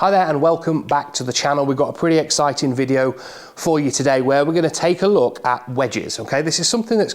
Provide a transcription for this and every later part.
Hi there and welcome back to the channel. We've got a pretty exciting video for you today where we're going to take a look at wedges. Okay, this is something that's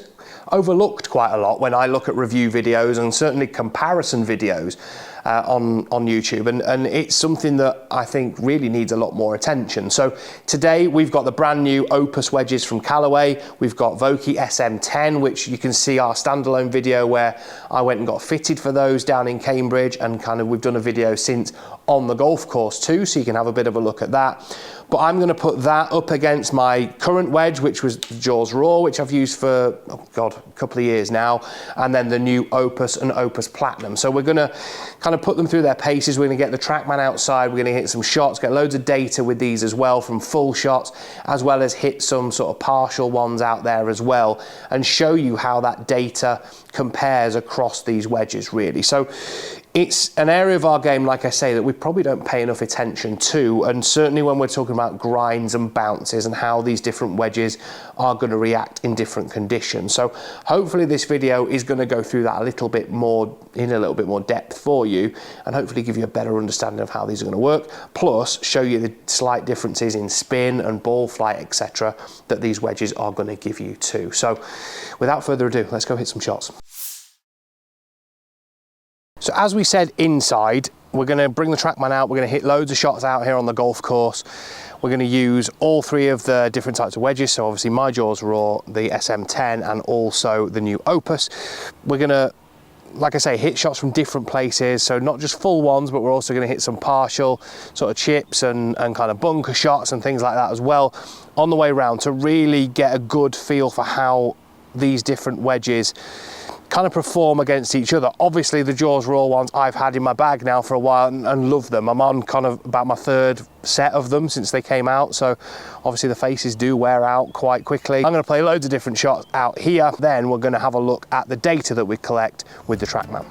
overlooked quite a lot when I look at review videos and certainly comparison videos on YouTube, and it's something that I think really needs a lot more attention. So today we've got the brand new Opus wedges from Callaway. We've got Vokey SM10, which you can see our standalone video where I went and got fitted for those down in Cambridge, and kind of we've done a video since on the golf course too, so you can have a bit of a look at that. But I'm going to put that up against my current wedge, which was the JAWS Raw, which I've used for, oh God, a couple of years now, and then the new Opus and Opus Platinum. So we're going to kind of put them through their paces. We're going to get the Trackman outside, we're going to hit some shots, get loads of data with these as well from full shots, as well as hit some sort of partial ones out there as well, and show you how that data compares across these wedges really. So it's an area of our game, like I say, that we probably don't pay enough attention to, and certainly when we're talking about grinds and bounces and how these different wedges are going to react in different conditions. So hopefully this video is going to go through that a little bit more, in a little bit more depth for you, and hopefully give you a better understanding of how these are going to work, plus show you the slight differences in spin and ball flight, etc., that these wedges are going to give you too. So without further ado, let's go hit some shots. So as we said inside, we're going to bring the Trackman out, we're going to hit loads of shots out here on the golf course. We're going to use all three of the different types of wedges, so obviously my JAWS Raw, the SM10 and also the new Opus. We're going to, like I say, hit shots from different places, so not just full ones, but we're also going to hit some partial sort of chips and kind of bunker shots and things like that as well on the way around, to really get a good feel for how these different wedges kind of perform against each other. Obviously the JAWS Raw ones I've had in my bag now for a while and love them. I'm on kind of about my third set of them since they came out, so obviously the faces do wear out quite quickly. I'm going to play loads of different shots out here, then we're going to have a look at the data that we collect with the Trackman.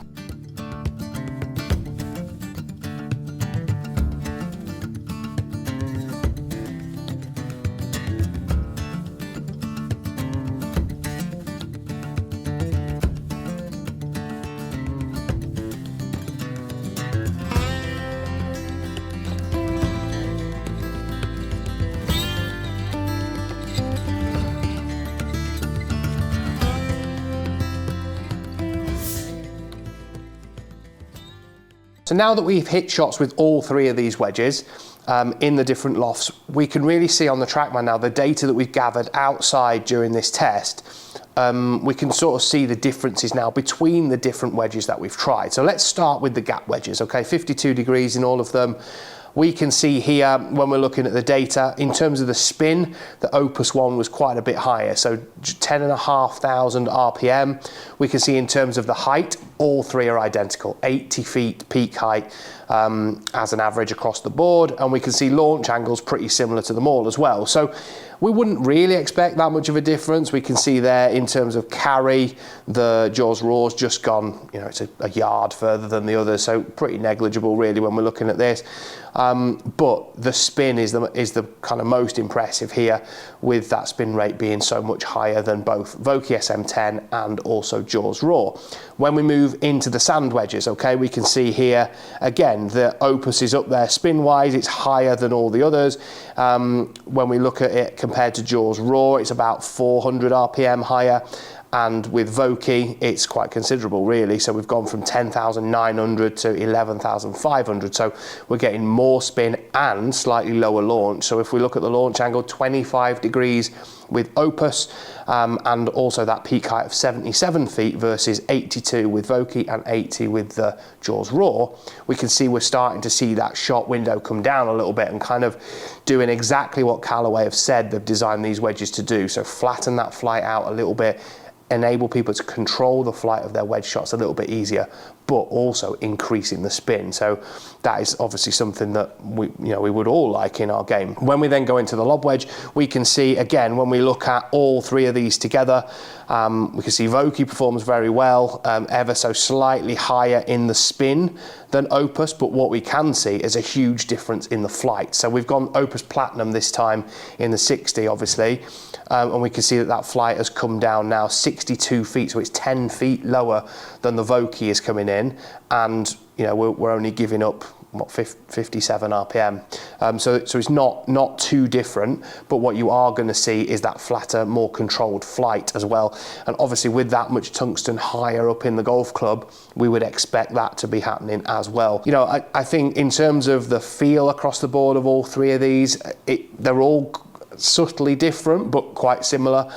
So now that we've hit shots with all three of these wedges in the different lofts, we can really see on the Trackman now the data that we've gathered outside during this test. We can sort of see the differences now between the different wedges that we've tried. So let's start with the gap wedges, okay, 52 degrees in all of them. We can see here when we're looking at the data, in terms of the spin, the Opus one was quite a bit higher, so 10,500 RPM. We can see in terms of the height, all three are identical, 80 feet peak height as an average across the board, and we can see launch angles pretty similar to them all as well. So we wouldn't really expect that much of a difference. We can see there in terms of carry, the JAWS Raw's just gone, you know, it's a yard further than the others, so pretty negligible really when we're looking at this. But the spin is the kind of most impressive here, with that spin rate being so much higher than both Vokey SM10 and also JAWS Raw. When we move into the sand wedges, okay, we can see here again the Opus is up there spin wise, it's higher than all the others. When we look at it compared to JAWS Raw, it's about 400 RPM higher, and with Vokey it's quite considerable really, so we've gone from 10,900 to 11,500, so we're getting more spin and slightly lower launch. So if we look at the launch angle, 25 degrees with Opus, and also that peak height of 77 feet versus 82 with Vokey and 80 with the JAWS Raw, we can see we're starting to see that shot window come down a little bit and kind of doing exactly what Callaway have said they've designed these wedges to do. So flatten that flight out a little bit, enable people to control the flight of their wedge shots a little bit easier, but also increasing the spin. So that is obviously something that we would all like in our game. When we then go into the lob wedge, we can see again, when we look at all three of these together, we can see Vokey performs very well, ever so slightly higher in the spin than Opus, but what we can see is a huge difference in the flight. So we've gone Opus Platinum this time in the 60, obviously, and we can see that that flight has come down now 62 feet, so it's 10 feet lower than the Vokey is coming in, and you know we're only giving up what, 57 RPM. So it's not too different, but what you are going to see is that flatter, more controlled flight as well. And obviously with that much tungsten higher up in the golf club, we would expect that to be happening as well. You know, I think in terms of the feel across the board of all three of these, they're all subtly different but quite similar.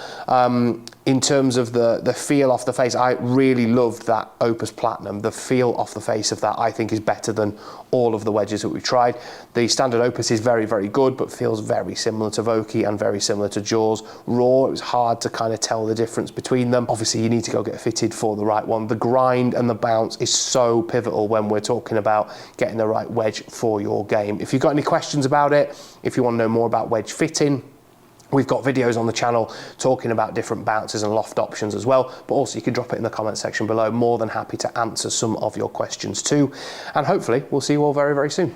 In terms of the feel off the face, I really loved that Opus Platinum. The feel off the face of that I think is better than all of the wedges that we've tried. The standard Opus is very, very good, but feels very similar to Vokey and very similar to JAWS Raw. It was hard to kind of tell the difference between them. Obviously you need to go get fitted for the right one. The grind and the bounce is so pivotal when we're talking about getting the right wedge for your game. If you've got any questions about it, if you want to know more about wedge fitting, we've got videos on the channel talking about different bounces and loft options as well, but also you can drop it in the comment section below. More than happy to answer some of your questions too. And hopefully we'll see you all very, very soon.